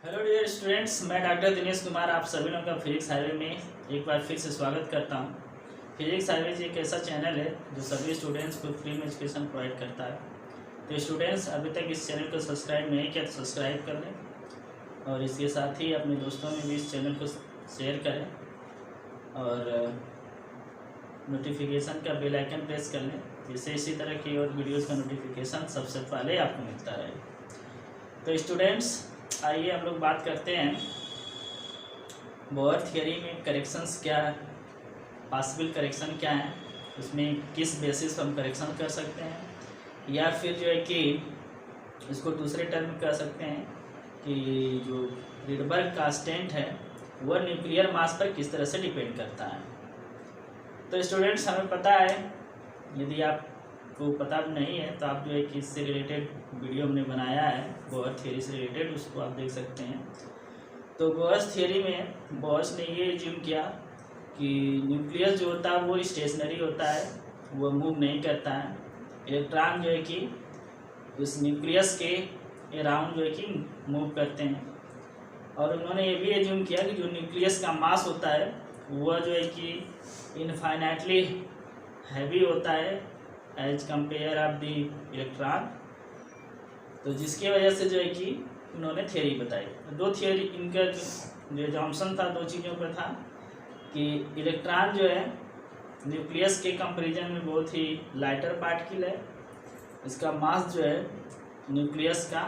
Hello dear students, मैं doctor Dinesh Kumar आप सभी लोगों का फिजिक्स हाईवे में एक बार फिर से स्वागत करता हूं। फिजिक्स हाईवे एक ऐसा चैनल है जो सभी स्टूडेंट्स को फ्री में एजुकेशन प्रोवाइड करता है। तो स्टूडेंट्स अभी तक इस चैनल को सब्सक्राइब नहीं किया तो सब्सक्राइब कर लें और इसके साथ ही अपने दोस्तों में भी इस चैनल को शेयर करें और नोटिफिकेशन का बेल आइकन प्रेस कर लें, जिससे इसी तरह की और वीडियोज़ का नोटिफिकेशन सबसे पहले आपको मिलता रहे। तो स्टूडेंट्स आइए हम लोग बात करते हैं बोर थियरी में करेक्शंस क्या है, पॉसिबल करेक्शन क्या है, उसमें किस बेसिस पर हम करेक्शन कर सकते हैं, या फिर जो है कि इसको दूसरे टर्म में कह सकते हैं कि जो रिडबर्ग कांस्टेंट है वह न्यूक्लियर मास पर किस तरह से डिपेंड करता है। तो स्टूडेंट्स हमें पता है, यदि आपको पता नहीं है तो आप जो है कि इससे रिलेटेड वीडियो हमने बनाया है बोर थियरी से रिलेटेड, उसको आप देख सकते हैं। तो बोर थियरी में बोर्स ने ये एज्यूम किया कि न्यूक्लियस जो होता है वो स्टेशनरी होता है, वो मूव नहीं करता है। इलेक्ट्रॉन जो है कि उस न्यूक्लियस के अराउंड जो है कि मूव करते हैं। और उन्होंने ये भी एज्यूम किया कि जो न्यूक्लियस का मास होता है वह जो है कि इनफाइनाइटली हैवी होता है as compare of the electron. तो जिसकी वजह से जो है कि उन्होंने थियरी बताई। दो थियरी इनका जो जॉनसन था, दो चीज़ों पर था कि इलेक्ट्रॉन जो है न्यूक्लियस के कंपैरिजन में बहुत ही लाइटर पार्टिकल है, इसका मास जो है न्यूक्लियस का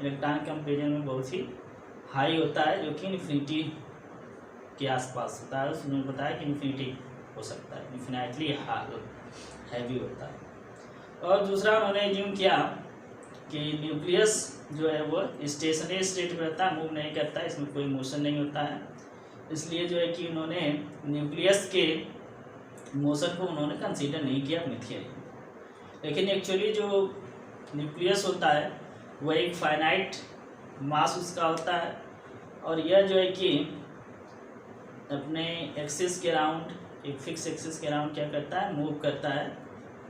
इलेक्ट्रॉन कंपैरिजन में बहुत ही हाई होता है, जो कि इन्फिनिटी के आसपास होता है। उसने बताया कि इन्फिनिटी हो सकता है, इन्फिनाइटली हैवी होता है। और दूसरा उन्होंने एज्यूम किया कि न्यूक्लियस जो है वो स्टेशनरी स्टेट में रहता है, मूव नहीं करता है, इसमें कोई मोशन नहीं होता है। इसलिए जो है कि उन्होंने न्यूक्लियस के मोशन को उन्होंने कंसीडर नहीं किया अपनी थियरी में। लेकिन एक्चुअली जो न्यूक्लियस होता है वह एक फाइनाइट मास उसका होता है, और यह जो है कि अपने एक्सिस के अराउंड, एक फिक्स एक्सिस के अराउंड क्या करता है, मूव करता है,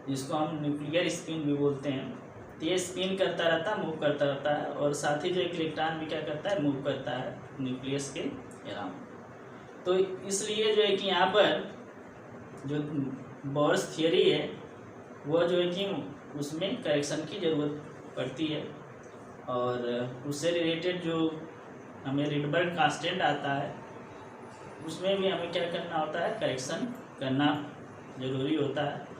जिसको हम न्यूक्लियर स्पिन भी बोलते हैं। तो ये स्पिन करता रहता है, मूव करता रहता है, और साथ ही जो एक इलेक्ट्रॉन भी क्या करता है, मूव करता है न्यूक्लियस के अराउंड। तो इसलिए जो है कि यहाँ पर जो बोर्स थियरी है वह जो है कि उसमें करेक्शन की ज़रूरत पड़ती है, और उससे रिलेटेड जो हमें रिडबर्ग कांस्टेंट आता है उसमें भी हमें क्या करना होता है, करेक्शन करना ज़रूरी होता है।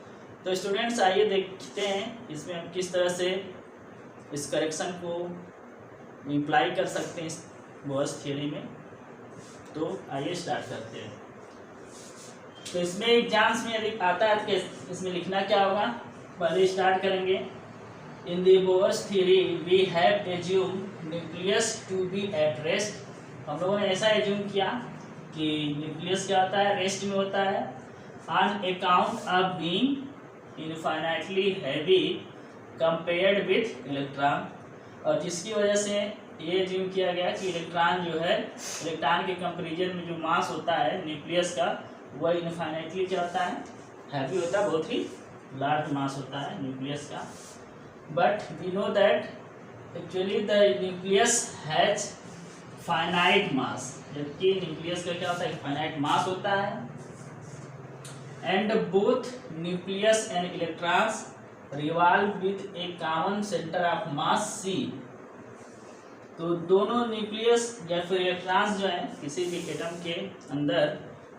तो स्टूडेंट्स आइए देखते हैं इसमें हम किस तरह से इस करेक्शन को इम्प्लाई कर सकते हैं इस बोर्स थियरी में। तो आइए स्टार्ट करते हैं। तो इसमें एग्जाम्स में यदि आता है तो इसमें लिखना क्या होगा, पहले स्टार्ट करेंगे। In the Bohr's theory we have assume nucleus to be at rest. हम लोगों ने ऐसा एज्यूम किया कि न्यूक्लियस क्या होता है, रेस्ट में होता है, on account of being infinitely heavy compared with electron. और जिसकी वजह से ये एज्यूम किया गया कि इलेक्ट्रॉन जो है, इलेक्ट्रॉन के कंपैरिजन में जो मास होता है न्यूक्लियस का वह इनफाइनाइटली क्या होता है, हैवी होता है, बहुत ही लार्ज मास होता है न्यूक्लियस का। But we know that actually the nucleus has finite mass, जबकि न्यूक्लियस का क्या होता है, फाइनाइट मास होता है। And both nucleus and electrons revolve with a common centre of mass C. तो दोनों न्यूक्लियस या फिर इलेक्ट्रॉन्स जो है किसी भी एटम के अंदर,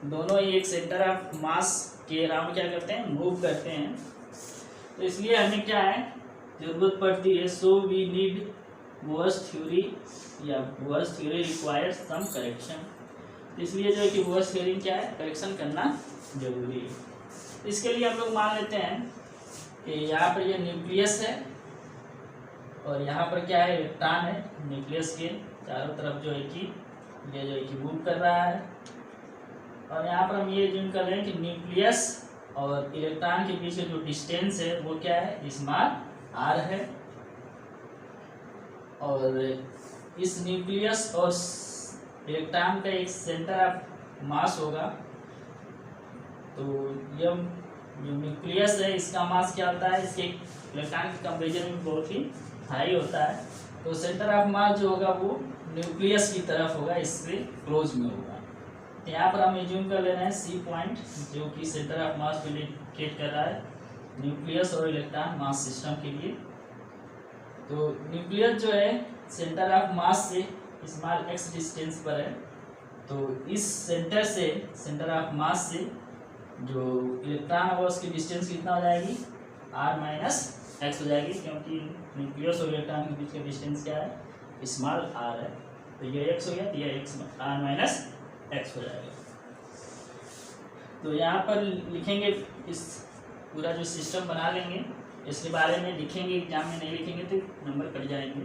दोनों ही एक सेंटर ऑफ मास के अराउंड क्या करते हैं, मूव करते हैं। तो इसलिए हमें क्या है, जरूरत पड़ती है, so we need Bohr's theory या Bohr's theory requires some correction. इसलिए जो है कि बोर्स थ्योरी क्या है, करेक्शन करना जरूरी है। इसके लिए हम लोग मान लेते हैं कि यहाँ पर ये न्यूक्लियस है और यहाँ पर क्या है, इलेक्ट्रॉन है। न्यूक्लियस के चारों तरफ जो है कि ये जो है कि मूव कर रहा है, और यहाँ पर हम ये एज्यूम कर रहे हैं कि न्यूक्लियस और इलेक्ट्रॉन के बीच जो डिस्टेंस है वो क्या है, स्मॉल r है। और इस न्यूक्लियस और इलेक्ट्रॉन का एक सेंटर ऑफ मास होगा। तो ये जो न्यूक्लियस है इसका मास क्या होता है, इसके इलेक्ट्रॉन के कंपैरिजन में बहुत ही हाई होता है। तो सेंटर ऑफ मास जो होगा वो न्यूक्लियस की तरफ होगा, इससे क्लोज में होगा। तो यहाँ पर हम एज्यूम कर ले रहे हैं सी पॉइंट जो कि सेंटर ऑफ मास को इंडिकेट कर रहा है न्यूक्लियस और इलेक्ट्रॉन मास सिस्टम के लिए। तो न्यूक्लियस जो है सेंटर ऑफ मास से स्मॉल एक्स डिस्टेंस पर है, तो इस सेंटर से सेंटर ऑफ मास से जो इलेक्ट्रॉन होगा उसकी डिस्टेंस कितना हो जाएगी, आर माइनस एक्स हो जाएगी, क्योंकि न्यूक्लियस और इलेक्ट्रॉन के बीच का डिस्टेंस क्या है, स्मॉल आर है। तो ये एक्स हो गया, तो ये एक्स आर माइनस एक्स हो जाएगा। तो यहाँ पर लिखेंगे, इस पूरा जो सिस्टम बना लेंगे, इसके बारे में लिखेंगे, एग्जाम में नहीं लिखेंगे तो नंबर कट जाएंगे।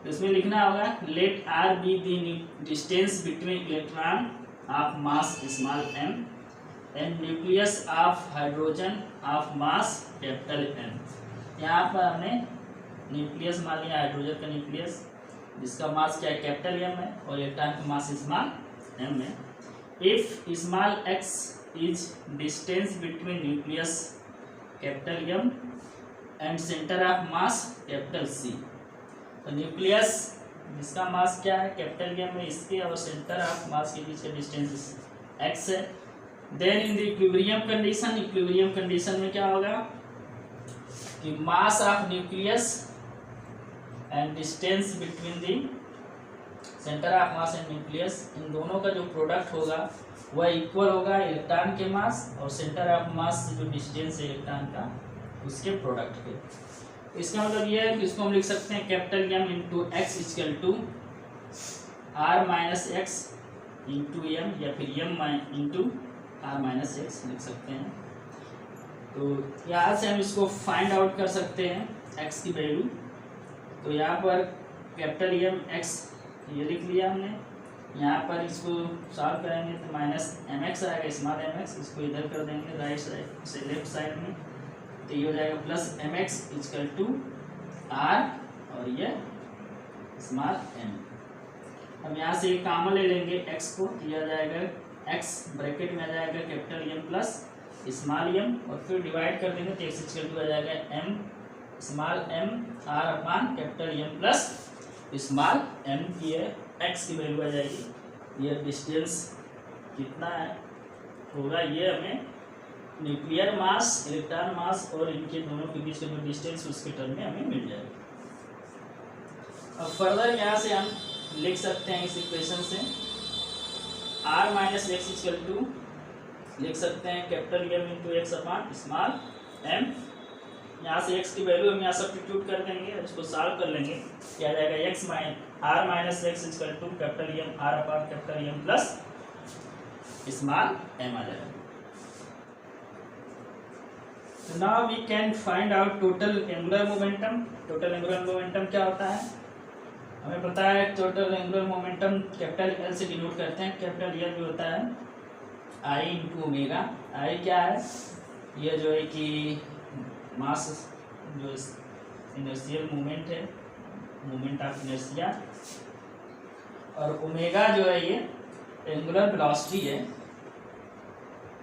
तो इसमें लिखना होगा let R be the distance between electron of mass small M and nucleus of hydrogen of mass capital M. यहाँ पर हमने न्यूक्लियस मान लिया हाइड्रोजन का न्यूक्लियस, जिसका मास क्या है, कैपिटल एम है, और इलेक्ट्रॉन का मास स्मॉल एम है। If small X is distance between nucleus capital M and centre of mass capital C. तो न्यूक्लियस जिसका मास क्या है, कैपिटल एम है, इसके और सेंटर ऑफ मास के बीच का डिस्टेंस एक्स है। Then in the equilibrium condition, equilibrium condition में क्या होगा कि mass of nucleus and distance between the centre of mass and nucleus, इन दोनों का जो प्रोडक्ट होगा वह इक्वल होगा इलेक्ट्रॉन के मास और सेंटर ऑफ मास से जो डिस्टेंस है इलेक्ट्रॉन का उसके प्रोडक्ट के। इसका मतलब यह है कि इसको हम लिख सकते हैं capital M into X equal to R minus X into M, या फिर M into R minus X लिख सकते हैं। तो यहाँ से हम इसको फाइंड आउट कर सकते हैं एक्स की वैल्यू। तो यहाँ पर कैपिटल एम एक्स ये लिख लिया हमने, यहाँ पर इसको सॉल्व करेंगे तो माइनस एम एक्स आएगा, स्मॉल एम एक्स, इसको इधर कर देंगे राइट साइड से लेफ्ट साइड में, तो ये हो जाएगा plus M X equal to R और ये स्मॉल एम। अब यहाँ से कॉमन ले लेंगे एक्स को, तो यह आ जाएगा एक्स ब्रैकेट में आ जाएगा capital M plus small M, और फिर डिवाइड कर देंगे तो एक्स इक्वल टू आ जाएगा M small M R upon capital M plus small M की है एक्स की वैल्यू आ जाएगी। ये डिस्टेंस कितना है होगा, ये हमें न्यूक्लियर मास इलेक्ट्रॉन मास और इनके दोनों के बीच का जो डिस्टेंस उसके टर्म में हमें मिल जाएगा। अब फर्दर यहाँ से हम लिख सकते हैं इस इक्वेशन से R minus X equal to लिख सकते हैं capital M into X upon small M. यहाँ से x की वैल्यू हम यहाँ सब्स्टिट्यूट कर देंगे, इसको सॉल्व कर लेंगे, क्या आ जाएगा x R minus X equal to capital M R upon capital M plus small M आ जाएगा। तो now we can find out total angular momentum. Total angular momentum क्या होता है, हमें पता है total angular momentum capital L से डिनोट करते हैं। कैपिटल एल जो होता है आई इंटू ओमेगा। आई क्या है, ये जो है कि मास जो इनर्शियल मूवमेंट है, मूवमेंट ऑफ इनर्शिया, और ओमेगा जो है ये एंगुलर वेलोसिटी है।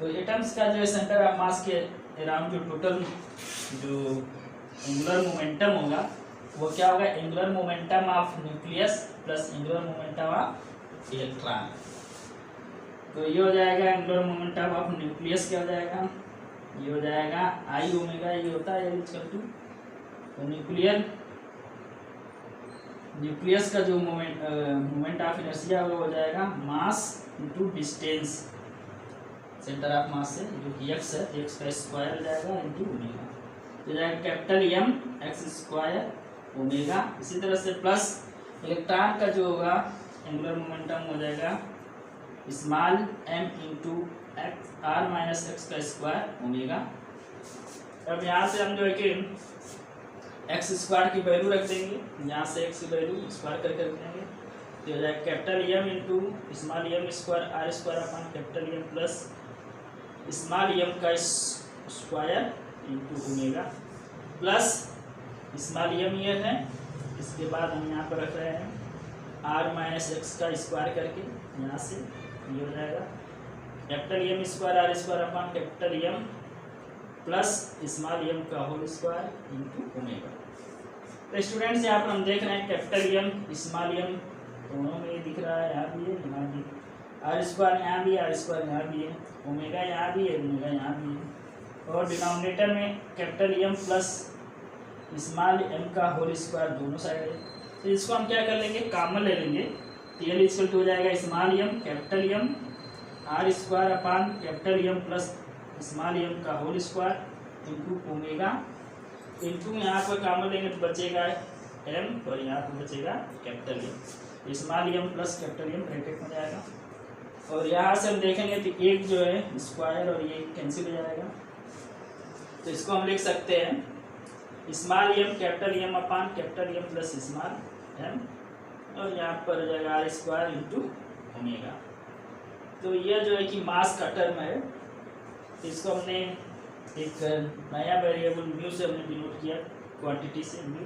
तो एटम्स का जो है सेंटर ऑफ मास के अराउंड जो टोटल जो एंगुलर मोमेंटम होगा वो क्या होगा, angular momentum of nucleus plus angular momentum of electron. तो ये हो जाएगा एंगुलर मोमेंटम ऑफ न्यूक्लियस, क्या हो जाएगा, ये हो जाएगा आई ओमेगा, ये होता है इक्वल टू, तो न्यूक्लियस का जो मोमेंट ऑफ इनर्शिया वो हो जाएगा mass into distance centre of मास से, जो कि एक्स है, एक्स का स्क्वायर हो जाएगा इंटू ओमेगा, तो जाएगा capital M X square omega. इसी तरह से प्लस इलेक्ट्रॉन का जो होगा एंगुलर मोमेंटम हो जाएगा small M into X R minus X का स्क्वायर ओमेगा। अब यहाँ से हम जो है कि एक्स स्क्वायर की वैल्यू रख देंगे, यहाँ से एक्स की वैल्यू स्क्वायर करके रख देंगे, तो हो जाएगा capital M into small M square R square upon capital M plus small M का square into omega plus small M ये है। इसके बाद हम यहाँ पर रख रहे हैं आर माइनस एक्स का स्क्वायर करके, यहाँ से ये हो जाएगा capital M square R square upon capital M plus small M का होल स्क्वायर इंटू ओमेगा। तो स्टूडेंट्स यहाँ पर हम देख रहे हैं कैपिटल एम स्मॉल एम दोनों में दिख रहा है, यहाँ भी है यहाँ भी, आर स्क्वायर यहाँ भी आर स्क्वायर यहाँ भी है, ओमेगा यहाँ भी है ओमेगा यहाँ भी है, और डिनोमिनेटर में capital M plus small M का होल स्क्वायर दोनों साइड है। तो इसको हम क्या कर लेंगे, कॉमन ले लेंगे। तो एल इक्वल टू हो जाएगा small M capital M R square upon capital M plus small M का whole square into omega into यहाँ पर कॉमन लेंगे तो बचेगा एम और यहाँ पर बचेगा capital M, small M plus capital M bracket में जाएगा। और यहाँ से हम देखेंगे तो एक जो है स्क्वायर और ये कैंसिल हो जाएगा। तो इसको हम लिख सकते हैं small M capital M upon capital M plus small M, और यहाँ पर हो जाएगा आर स्क्वायर इंटू ओमेगा। तो ये जो है कि मास का टर्म है, इसको हमने एक नया वेरिएबल म्यू से हमने डिनोट किया, क्वांटिटी से म्यू।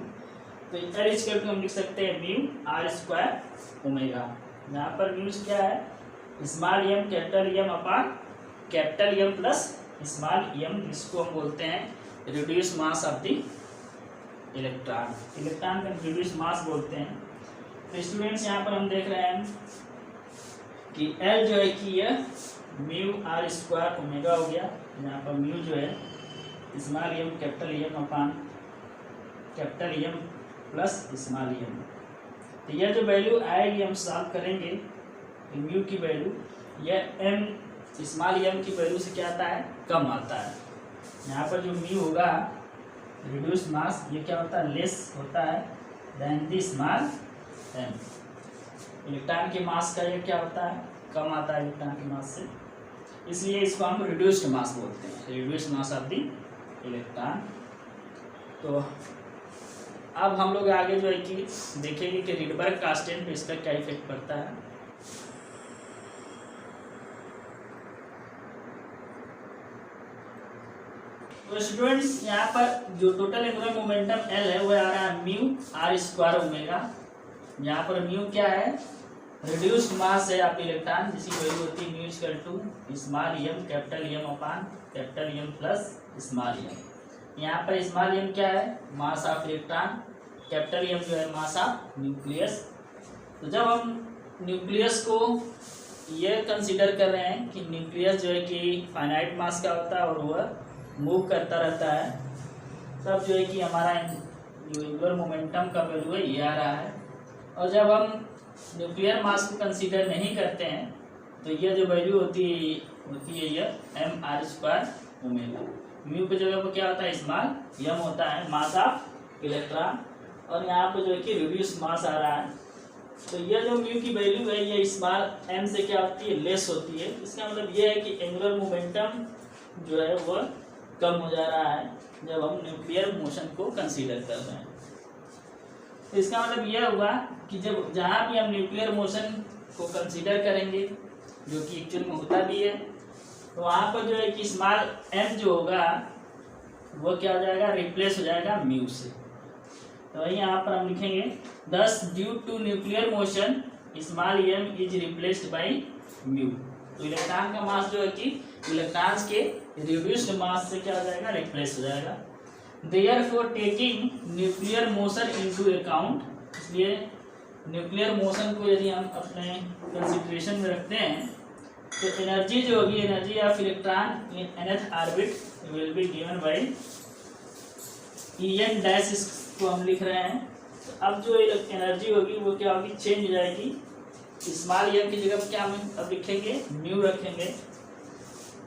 तो एल इक्वल टू हम लिख सकते हैं म्यू आर स्क्वायर ओमेगा। यहाँ पर म्यू क्या है, small M capital M upon capital M plus small M, जिसको हम बोलते हैं reduce mass of the electron, electron का रिड्यूस मास बोलते हैं। तो स्टूडेंट्स यहाँ पर हम देख रहे हैं कि एल जो है कि यह म्यू आर स्क्वायर ओमेगा हो गया। यहाँ पर म्यू जो है small M capital M upon capital M plus small M. तो यह जो वैल्यू आएगी हम सॉल्व करेंगे, म्यू की वैल्यू यह एम स्मॉल एम की वैल्यू से क्या आता है, कम आता है। यहाँ पर जो म्यू होगा रिड्यूस मास, ये क्या होता है, लेस होता है than the small M. Electron के मास का ये क्या होता है, कम आता है इलेक्ट्रॉन के मास से, इसलिए इसको हम रिड्यूस्ड मास बोलते हैं, reduced mass of the electron. तो अब हम लोग आगे जो है कि देखेंगे कि रिडबर्ग कांस्टेंट पे इसका क्या इफेक्ट पड़ता है। तो स्टूडेंट्स यहाँ पर जो टोटल एंगुलर मोमेंटम एल है वो आ रहा है म्यू आर स्क्वायर ओमेगा। यहाँ पर म्यू क्या है, रिड्यूस्ड मास है आप इलेक्ट्रॉन, जिसकी वैल्यू होती है mu equal to small M capital M upon capital M plus small M. यहाँ पर स्मॉल एम क्या है, mass of electron, capital M जो है मास ऑफ न्यूक्लियस। तो जब हम न्यूक्लियस को ये कंसीडर कर रहे हैं कि न्यूक्लियस जो है कि फाइनाइट मास का होता है और वह मूव करता रहता है, तब जो है कि हमारा एंगुलर मोमेंटम का वैल्यू है ये आ रहा है। और जब हम न्यूक्लियर मास को कंसीडर नहीं करते हैं तो ये जो वैल्यू होती है ये M R square omega. Mu की जगह पर क्या होता है, स्मॉल एम होता है मास ऑफ इलेक्ट्रॉन, और यहाँ पर जो है कि रिड्यूस मास आ रहा है। तो ये जो म्यू की वैल्यू है ये स्मॉल एम से क्या होती है, लेस होती है। इसका मतलब ये है कि एंगुलर मोमेंटम जो है वह कम हो जा रहा है जब हम न्यूक्लियर मोशन को कंसीडर कर रहे हैं। तो इसका मतलब यह हुआ कि जब जहाँ भी हम न्यूक्लियर मोशन को कंसीडर करेंगे, जो कि एक्चुअल में होता भी है, तो वहाँ पर जो है कि स्मॉल एम जो होगा वो क्या हो जाएगा, रिप्लेस हो जाएगा म्यू से। तो वही यहाँ पर हम लिखेंगे thus due to nuclear motion small M is replaced by mu. तो इलेक्ट्रॉन का मास जो है कि इलेक्ट्रॉन्स के रिड्यूस्ड मास से क्या हो जाएगा, रिप्लेस हो जाएगा। Therefore, taking nuclear motion into account, इसलिए न्यूक्लियर मोशन को यदि हम अपने कंसिडरेशन में रखते हैं तो एनर्जी जो होगी, energy of electron in nth orbit will be given by En dash, इसको हम लिख रहे हैं। तो अब जो एनर्जी होगी वो क्या होगी, चेंज हो जाएगी। स्मॉल एम की जगह क्या हम अब लिखेंगे, म्यू रखेंगे।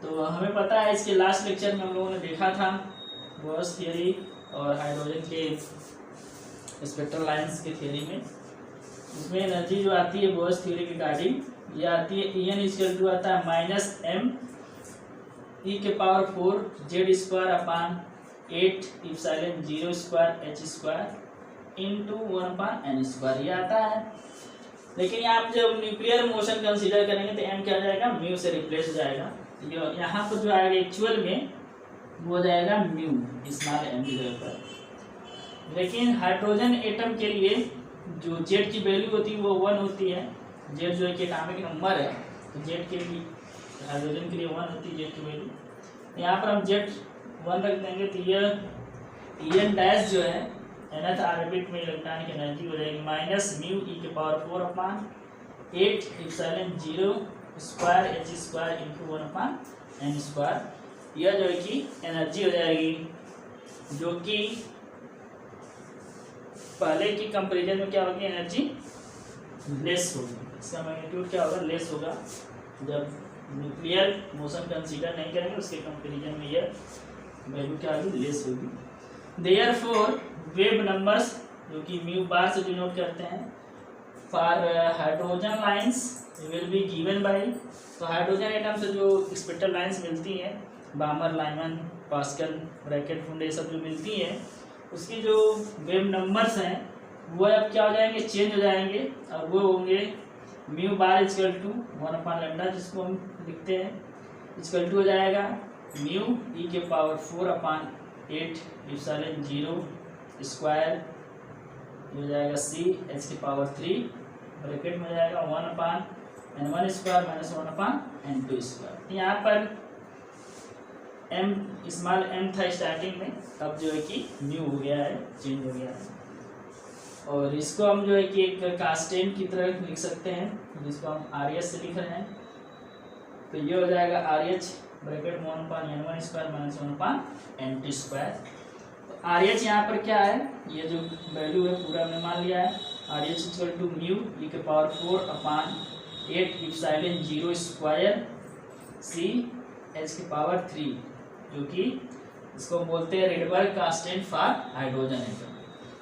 तो हमें पता है इसके लास्ट लेक्चर में हम लोगों ने देखा था बोर्स थियरी और हाइड्रोजन के स्पेक्ट्रल लाइंस के थियरी में, उसमें एनर्जी जो आती है बोर्स थियरी की गाड़ी ये आती है En इक्वल टू आता है माइनस एम ई के power 4 Z square upon 8 epsilon 0 square H square into 1 अपान एन स्क्वायर, ये आता है। लेकिन यहाँ पर जब न्यूक्लियर मोशन कंसीडर करेंगे तो एम क्या हो जाएगा, म्यू से रिप्लेस हो जाएगा। यहाँ पर जो आएगा एक्चुअल में वो जाएगा म्यू स्मॉल एम की जगह पर। लेकिन हाइड्रोजन एटम के लिए जो जेड की वैल्यू होती है वो 1 होती है। जेड जो है कि एटॉमिक नंबर है, तो जेड के लिए हाइड्रोजन के लिए 1 होती है जेड की वैल्यू। यहाँ पर हम जेड 1 रख देंगे तो यह En डैश जो है nth ऑर्बिट में इलेक्ट्रॉन की एनर्जी हो जाएगी माइनस म्यू ई के power 4/8 epsilon 0 square h square into 1/n square. यह जो है कि एनर्जी हो जाएगी जो कि पहले की कंपेरिजन में क्या होगी, एनर्जी लेस होगी। इसका मैग्नीट्यूड क्या होगा, लेस होगा। जब न्यूक्लियर मोशन कंसीडर नहीं करेंगे उसके कंपेरिजन में यह वैल्यू क्या होगी, लेस होगी। देयरफॉर वेव नंबर्स जो कि म्यू बार से डिनोट करते हैं for hydrogen lines will be given by, तो हाइड्रोजन एटम से जो स्पेक्ट्रल लाइंस मिलती हैं, बामर, लाइमन, पास्कल, ब्रैकेट, फुंड, ये सब जो मिलती हैं, उसकी जो वेव नंबर्स हैं वो अब क्या हो जाएंगे, चेंज हो जाएंगे। और वो होंगे म्यू बार इक्वल टू 1/λ, जिसको हम लिखते हैं इक्वल टू हो जाएगा म्यू ई के पावर 4/8 एप्सिलॉन 0 स्क्वायर हो जाएगा सी एच के पावर 3 ब्रैकेट में हो जाएगा 1/n1 square minus 1/n2 square. यहाँ पर m स्मॉल m था स्टार्टिंग में, अब जो है कि न्यू हो गया है, चेंज हो गया है। और इसको हम जो है कि एक कांस्टेंट की तरह लिख सकते हैं, जिसको हम आर एच से लिख रहे हैं। तो ये हो जाएगा R H bracket 1/n1 square minus 1/n2 square. तो आर एच यहाँ पर क्या है, ये जो वैल्यू है पूरा हमने मान लिया है। R H equal to mu E के power 4/8 epsilon 0 square C H के पावर 3, जो कि इसको हम बोलते हैं Rydberg constant for hydrogen atom.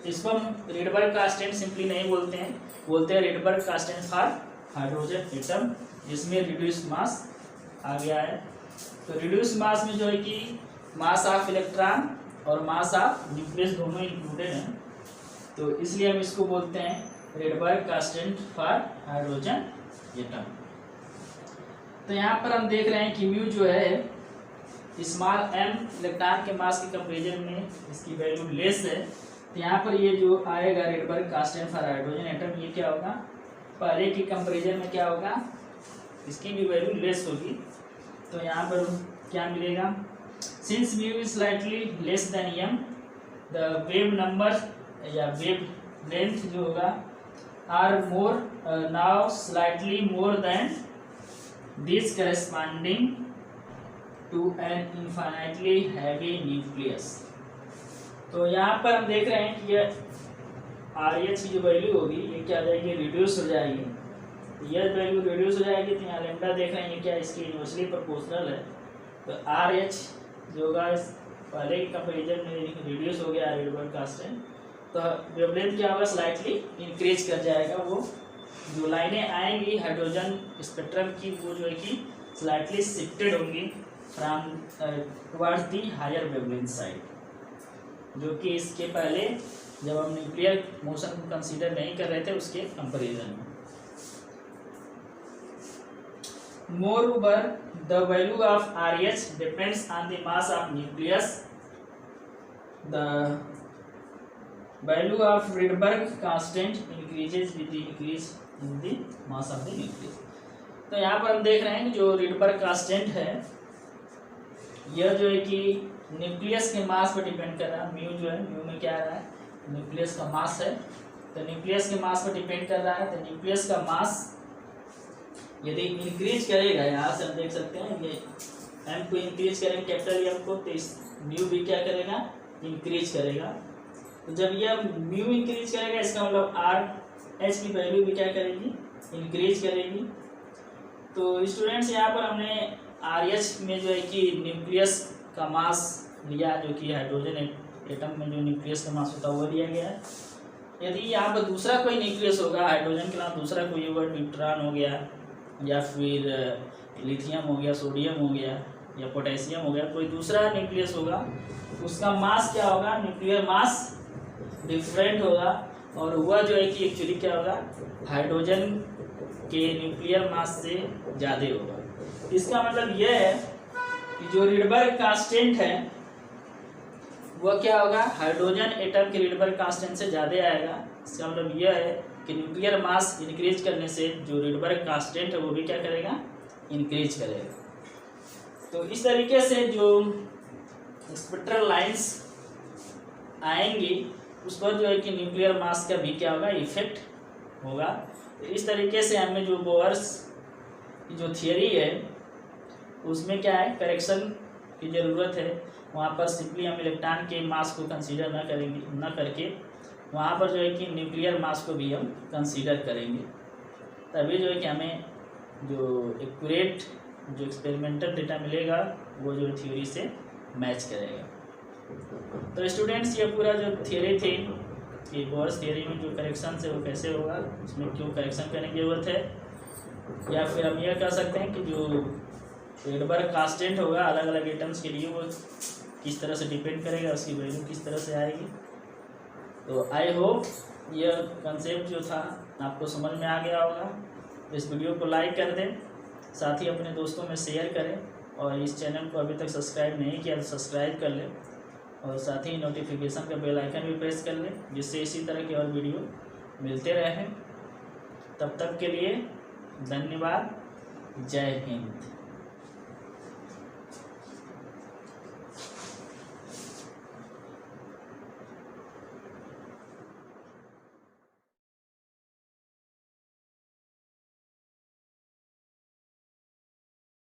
इसको हम रेडबर्ग कांस्टेंट सिंपली नहीं बोलते हैं, बोलते हैं Rydberg constant for hydrogen atom, जिसमें रिड्यूस मास आ गया है। तो रिड्यूस मास में जो है कि मास ऑफ इलेक्ट्रॉन और मास ऑफ न्यूक्लियस दोनों इंक्लूडेड हैं, तो इसलिए हम इसको बोलते हैं Rydberg constant for hydrogen atom. तो यहाँ पर हम देख रहे हैं कि म्यू जो है स्मॉल m इलेक्ट्रॉन के मास के कंपेरिजन में इसकी वैल्यू लेस है। तो यहाँ पर ये जो आएगा Rydberg constant for hydrogen atom, ये क्या होगा, पहले के कंपेरिजन में क्या होगा, इसकी भी वैल्यू लेस होगी। तो यहाँ पर क्या मिलेगा, since mu is slightly less than m, the wave number या वेव लेंथ जो होगा are more now slightly more than this corresponding to an infinitely heavy nucleus। तो यहाँ पर हम देख रहे हैं कि ये आर एच की जो वैल्यू होगी ये क्या हो जाएगी, रिड्यूस हो जाएगी। ये वैल्यू रिड्यूस हो जाएगी। तो यहाँ लैम्डा देख रहे हैं ये क्या, इसकी इन्वर्सली प्रोपोर्शनल है। तो आर एच जो होगा पहले के कंपेरिजन में रिड्यूस हो गया रेडबर्ग कांस्टेंट, तो वेवलेंथ क्या होगा, स्लाइटली इंक्रीज कर जाएगा। वो जो लाइनें आएंगी हाइड्रोजन स्पेक्ट्रम की वो जो है कि स्लाइटली शिफ्टेड होंगी from towards the higher wavelength side, जो कि इसके पहले जब हम न्यूक्लियर मोशन को कंसीडर नहीं कर रहे थे उसके कंपैरिजन में। Moreover, the value of RH depends on the mass of nucleus. The value of Rydberg constant increases with the increase in the mass of the nucleus. तो यहाँ पर हम देख रहे हैं कि जो रिडबर्ग कांस्टेंट है यह जो है कि न्यूक्लियस के मास पर डिपेंड कर रहा है। म्यू जो है, म्यू में क्या आ रहा है, न्यूक्लियस का मास है, तो न्यूक्लियस के मास पर डिपेंड कर रहा है। तो न्यूक्लियस का मास यदि इंक्रीज करेगा, यहाँ से हम देख सकते हैं ये एम को इंक्रीज करेंगे कैपिटल एम को, तो इस म्यू भी क्या करेगा, इंक्रीज करेगा। तो जब यह म्यू इंक्रीज करेगा इसका मतलब आर एच की वैल्यू भी क्या करेगी, इंक्रीज करेगी। तो स्टूडेंट्स यहाँ पर हमने आर एच में जो है कि न्यूक्लियस का मास लिया, जो कि हाइड्रोजन एटम में जो न्यूक्लियस का मास होता है वो लिया गया है। यदि यहाँ पर दूसरा कोई न्यूक्लियस होगा, हाइड्रोजन के अलावा दूसरा कोई होगा, न्यूट्रॉन हो गया या फिर लिथियम हो गया, सोडियम हो गया या पोटेशियम हो गया, कोई दूसरा न्यूक्लियस होगा, उसका मास क्या होगा, न्यूक्लियर मास डिफरेंट होगा। और वह जो है कि एक्चुअली क्या होगा, हाइड्रोजन के न्यूक्लियर मास से ज़्यादा होगा। इसका मतलब यह है कि जो रिडबर्ग कांस्टेंट है वह क्या होगा, हाइड्रोजन एटम के रिडबर्ग कांस्टेंट से ज़्यादा आएगा। इसका मतलब यह है कि न्यूक्लियर मास इंक्रीज करने से जो रिडबर्ग कांस्टेंट है वो भी क्या करेगा, इंक्रीज करेगा। तो इस तरीके से जो स्पेक्ट्रल लाइंस आएंगी उस पर जो है कि न्यूक्लियर मास का भी क्या होगा, इफेक्ट होगा। तो इस तरीके से हमें जो बोर्स की जो थियरी है उसमें क्या है, करेक्शन की ज़रूरत है। वहाँ पर सिंपली हम इलेक्ट्रॉन के मास को कंसीडर न करके वहाँ पर जो है कि न्यूक्लियर मास को भी हम कंसीडर करेंगे, तभी जो है कि हमें जो एक्यूरेट जो एक्सपेरिमेंटल डेटा मिलेगा वो जो थ्योरी से मैच करेगा। तो स्टूडेंट्स ये पूरा जो थियरी थी कि बोर्स थियरी में जो करेक्शन है वो कैसे होगा, उसमें क्यों करेक्शन करने की ज़रूरत है, या फिर हम यह कह सकते हैं कि जो रेडबर्ग कांस्टेंट होगा अलग अलग एटम्स के लिए वो किस तरह से डिपेंड करेगा, उसकी वैल्यू किस तरह से आएगी। तो आई होप यह कंसेप्ट जो था आपको समझ में आ गया होगा। इस वीडियो को लाइक कर दें, साथ ही अपने दोस्तों में शेयर करें, और इस चैनल को अभी तक सब्सक्राइब नहीं किया तो सब्सक्राइब कर लें, और साथ ही नोटिफिकेशन का बेल आइकन भी प्रेस कर लें, जिससे इसी तरह के और वीडियो मिलते रहें। तब तक के लिए धन्यवाद। जय हिंद।